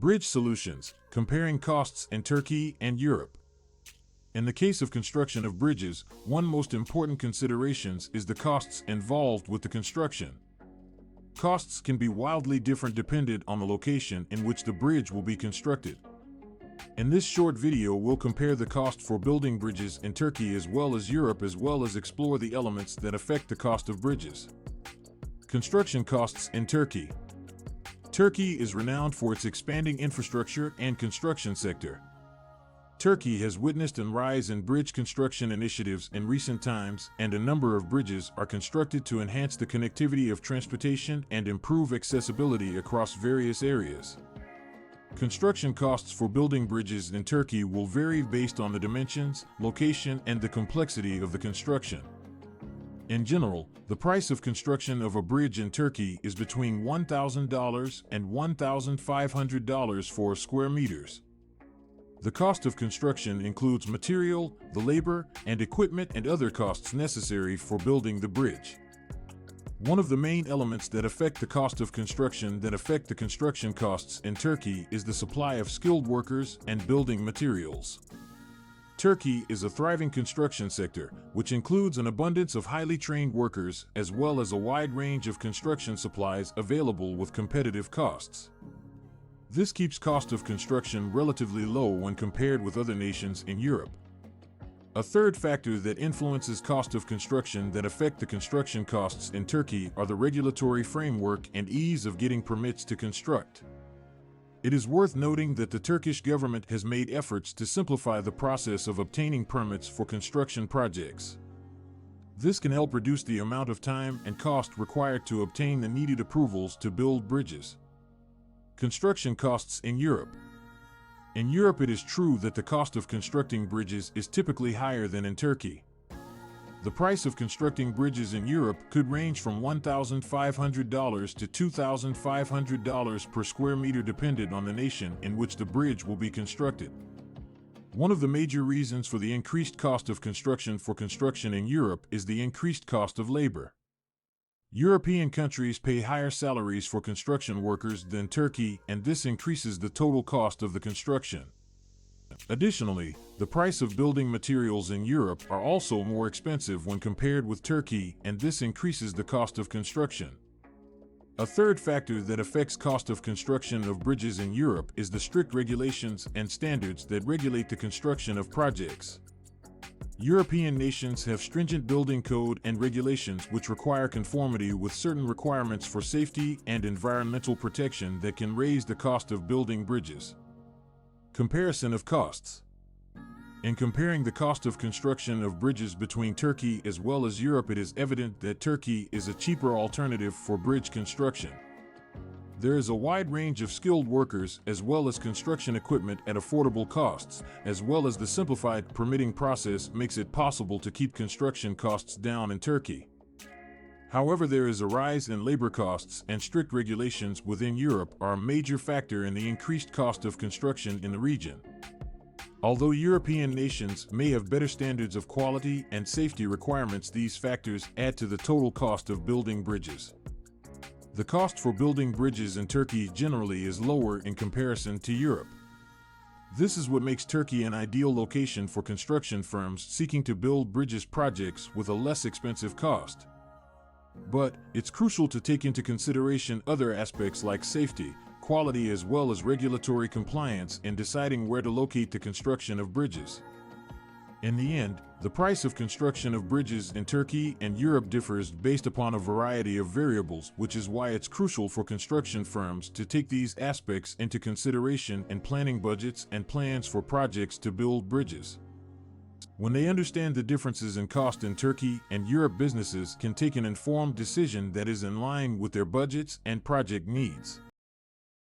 Bridge solutions, comparing costs in Turkey and Europe. In the case of construction of bridges, one most important consideration is the costs involved with the construction. Costs can be wildly different depending on the location in which the bridge will be constructed. In this short video, we'll compare the cost for building bridges in Turkey as well as Europe, as well as explore the elements that affect the cost of bridges. Construction costs in Turkey. Turkey is renowned for its expanding infrastructure and construction sector. Turkey has witnessed a rise in bridge construction initiatives in recent times, and a number of bridges are constructed to enhance the connectivity of transportation and improve accessibility across various areas. Construction costs for building bridges in Turkey will vary based on the dimensions, location, and the complexity of the construction. In general, the price of construction of a bridge in Turkey is between $1,000 and $1,500 for square meters. The cost of construction includes material, the labor, and equipment and other costs necessary for building the bridge. One of the main elements that affect the cost of construction that affect the construction costs in Turkey is the supply of skilled workers and building materials. Turkey is a thriving construction sector, which includes an abundance of highly trained workers as well as a wide range of construction supplies available with competitive costs. This keeps cost of construction relatively low when compared with other nations in Europe. A third factor that influences cost of construction that affect the construction costs in Turkey are the regulatory framework and ease of getting permits to construct. It is worth noting that the Turkish government has made efforts to simplify the process of obtaining permits for construction projects. This can help reduce the amount of time and cost required to obtain the needed approvals to build bridges. Construction costs in Europe. In Europe, it is true that the cost of constructing bridges is typically higher than in Turkey. The price of constructing bridges in Europe could range from $1,500 to $2,500 per square meter depending on the nation in which the bridge will be constructed. One of the major reasons for the increased cost of construction in Europe is the increased cost of labor. European countries pay higher salaries for construction workers than Turkey, and this increases the total cost of the construction. Additionally, the price of building materials in Europe are also more expensive when compared with Turkey, and this increases the cost of construction. A third factor that affects cost of construction of bridges in Europe is the strict regulations and standards that regulate the construction of projects. European nations have stringent building code and regulations which require conformity with certain requirements for safety and environmental protection that can raise the cost of building bridges. Comparison of costs. In comparing the cost of construction of bridges between Turkey as well as Europe, it is evident that Turkey is a cheaper alternative for bridge construction. There is a wide range of skilled workers as well as construction equipment at affordable costs, as well as the simplified permitting process makes it possible to keep construction costs down in Turkey. However, there is a rise in labor costs, and strict regulations within Europe are a major factor in the increased cost of construction in the region. Although European nations may have better standards of quality and safety requirements, these factors add to the total cost of building bridges. The cost for building bridges in Turkey generally is lower in comparison to Europe. This is what makes Turkey an ideal location for construction firms seeking to build bridges projects with a less expensive cost. But it's crucial to take into consideration other aspects like safety, quality, as well as regulatory compliance in deciding where to locate the construction of bridges. In the end, the price of construction of bridges in Turkey and Europe differs based upon a variety of variables, which is why it's crucial for construction firms to take these aspects into consideration in planning budgets and plans for projects to build bridges. When they understand the differences in cost in Turkey and Europe, businesses can take an informed decision that is in line with their budgets and project needs.